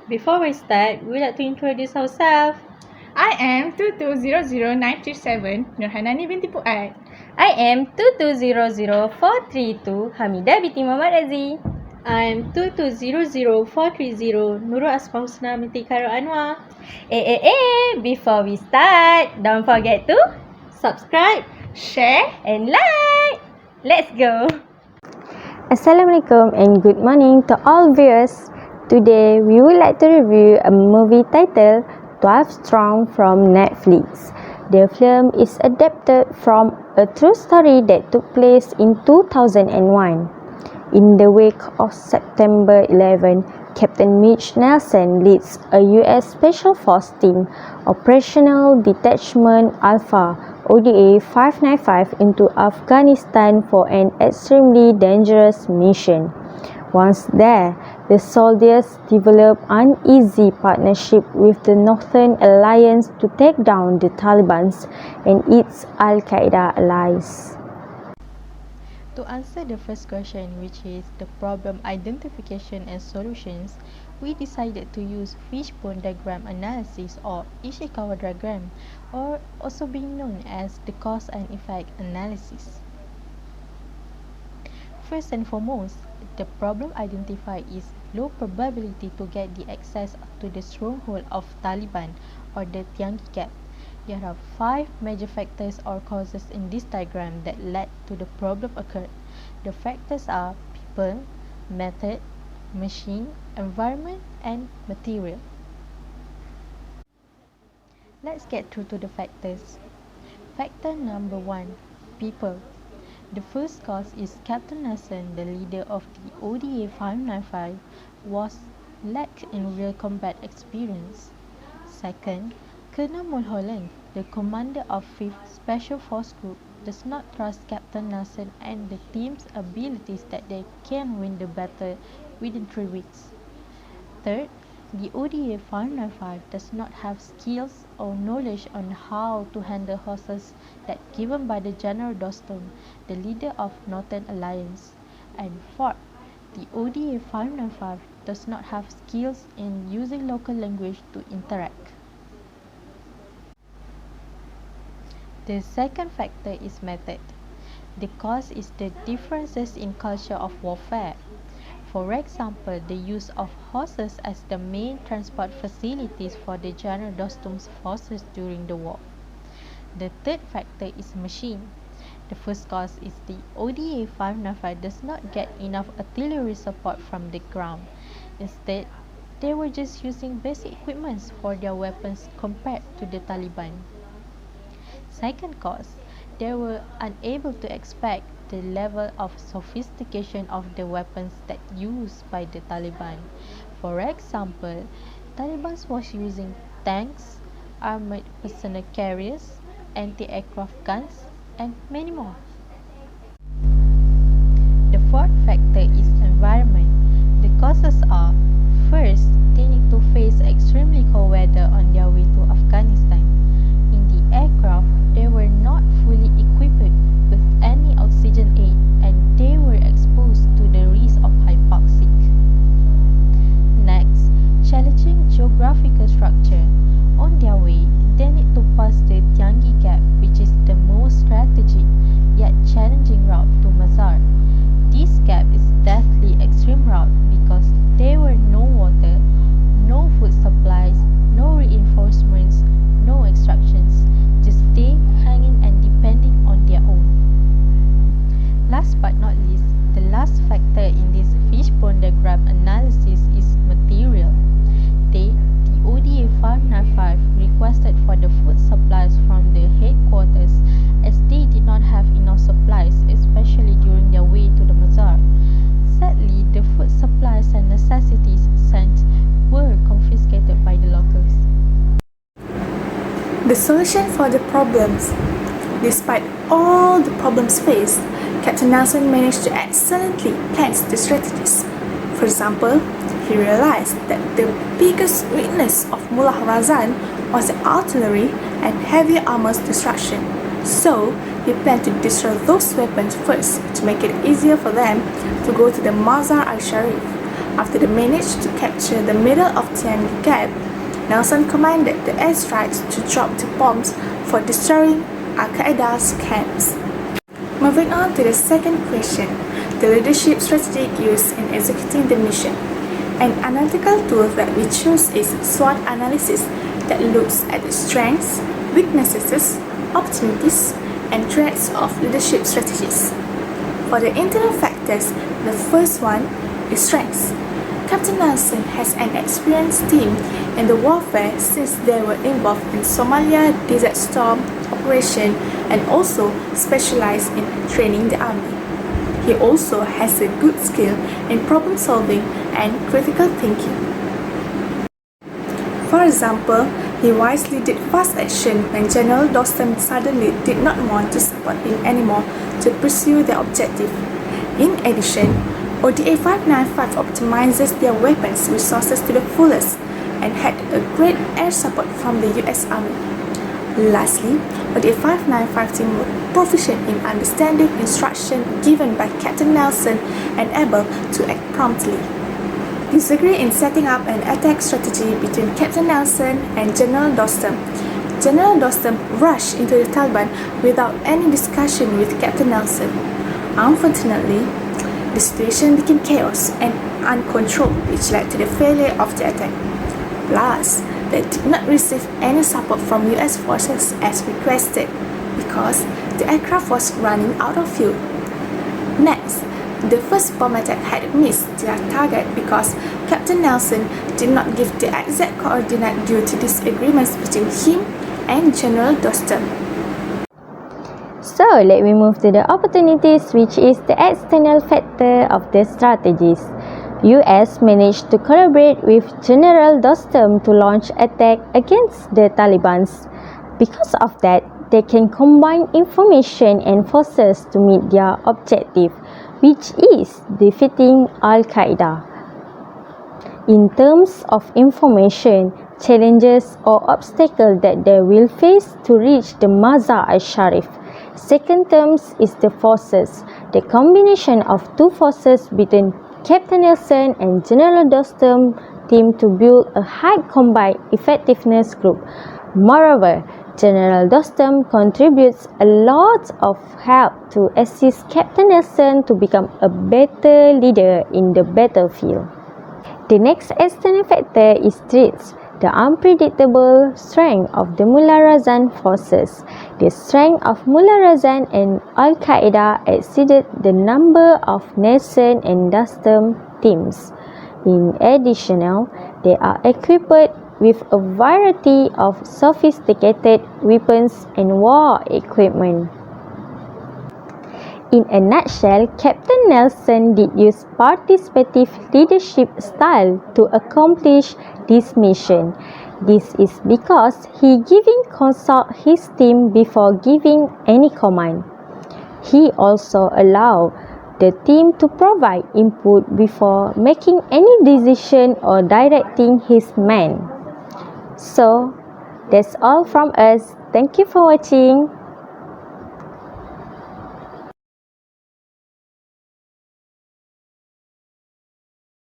Before we start, we'd like to introduce ourselves. I am 2200937 Hannani Binti Puad. I am 2200432 Hamidah Binti Radzi. I am 2200430 Nurul Asma Husna Binti Khairol Anuar. Before we start, don't forget to Subscribe, Share and like. Let's go. Assalamualaikum and good morning to all viewers. Today we would like to review a movie titled 12 Strong from Netflix. The film is adapted from a true story that took place in 2001. In the wake of September 11, Captain Mitch Nelson leads a U.S. Special Force team, Operational Detachment Alpha (ODA 595) into Afghanistan for an extremely dangerous mission. Once there, the soldiers develop an uneasy partnership with the Northern Alliance to take down the Taliban and its Al-Qaeda allies. To answer the first question, which is the problem identification and solutions, we decided to use fishbone diagram analysis or Ishikawa diagram, or also being known as the cause and effect analysis. First and foremost, the problem identified is low probability to get the access to the stronghold of Taliban or the Tiangi Gap. There are 5 major factors or causes in this diagram that led to the problem occurred. The factors are people, method, machine, environment, and material. Let's get through to the factors. Factor number 1, people. The first cause is Captain Nelson, the leader of the ODA 595, was lacked in real combat experience. Second, Colonel Mulholland, the commander of 5th Special Force Group, does not trust Captain Nelson and the team's abilities that they can win the battle within 3 weeks. Third, the ODA 595 does not have skills or knowledge on how to handle horses that given by the General Dostum, the leader of Northern Alliance. And fourth, the ODA 595 does not have skills in using local language to interact. The second factor is method. The cause is the differences in culture of warfare. For example, the use of horses as the main transport facilities for the General Dostum's forces during the war. The third factor is machine. The first cause is the ODA 595 does not get enough artillery support from the ground. Instead, they were just using basic equipment for their weapons compared to the Taliban. Second cause, they were unable to expect the level of sophistication of the weapons that used by the Taliban. For example, Taliban was using tanks, armored personnel carriers, anti-aircraft guns, and many more. The fourth factor is environment. The causes are, first, they need to face extremely cold weather on their way to Afghanistan. In the aircraft, they were not fully equipped with any oxygen aid and they were exposed to the risk of hypoxic. Next, challenging geographical structure. On their way, they need to pass the Tiangi Gap, which is the most strategic yet challenging route to Mazar. This gap is deathly extreme route because there were no water, no food supplies, no reinforcements, no extractions, just stay hanging and depending on their own. Last but not least, the last factor in this fishbone diagram analysis is material. The ODA 595 requested for the food supplies from the headquarters as they did not have enough supplies, especially during their way to the Mazar. Sadly, the food supplies and necessities sent were confiscated by the locals. the solution for the problems. Despite all the problems faced, Captain Nelson managed to excellently plan the strategies. For example, he realized that the biggest weakness of Mullah Razan was the artillery and heavy armors destruction. So, he planned to destroy those weapons first to make it easier for them to go to the Mazar al-Sharif. After they managed to capture the middle of Tian Gap, Nelson commanded the airstrikes to drop the bombs for destroying Al-Qaeda's camps. Moving on to the second question, the leadership strategy used in executing the mission. An analytical tool that we choose is SWOT analysis that looks at the strengths, weaknesses, opportunities, and threats of leadership strategies. For the internal factors, the first one is strengths. Captain Nelson has an experienced team in the warfare since they were involved in Somalia Desert Storm operation and also specialized in training the army. He also has a good skill in problem solving and critical thinking. For example, he wisely did fast action when General Dostum suddenly did not want to support him anymore to pursue their objective. In addition, ODA 595 optimizes their weapons resources to the fullest and had a great air support from the US Army. Lastly, ODA 595 team were proficient in understanding instruction given by Captain Nelson and able to act promptly. Disagree in setting up an attack strategy between Captain Nelson and General Dostum. General Dostum rushed into the Taliban without any discussion with Captain Nelson. Unfortunately, the situation became chaos and uncontrolled, which led to the failure of the attack. Plus, they did not receive any support from US forces as requested because the aircraft was running out of fuel. Next, the first bomb attack had missed their target because Captain Nelson did not give the exact coordinate due to disagreements between him and General Dostum. So, let me move to the opportunities, which is the external factor of the strategies. US managed to collaborate with General Dostum to launch attack against the Taliban. Because of that, they can combine information and forces to meet their objective, which is defeating Al-Qaeda. In terms of information, challenges or obstacles that they will face to reach the Mazar al-Sharif. Second terms is the forces, the combination of two forces between Captain Nelson and General Dostum team to build a high combined effectiveness group. Moreover, General Dostum contributes a lot of help to assist Captain Nelson to become a better leader in the battlefield. The next external factor is threats. The unpredictable strength of the Mullah Razan forces. The strength of Mullah Razan and Al-Qaeda exceeded the number of Nelson and Dostum teams. In addition, they are equipped with a variety of sophisticated weapons and war equipment. In a nutshell, Captain Nelson did use participative leadership style to accomplish this mission. This is because he consult his team before giving any command. He also allowed the team to provide input before making any decision or directing his men. So, that's all from us. Thank you for watching.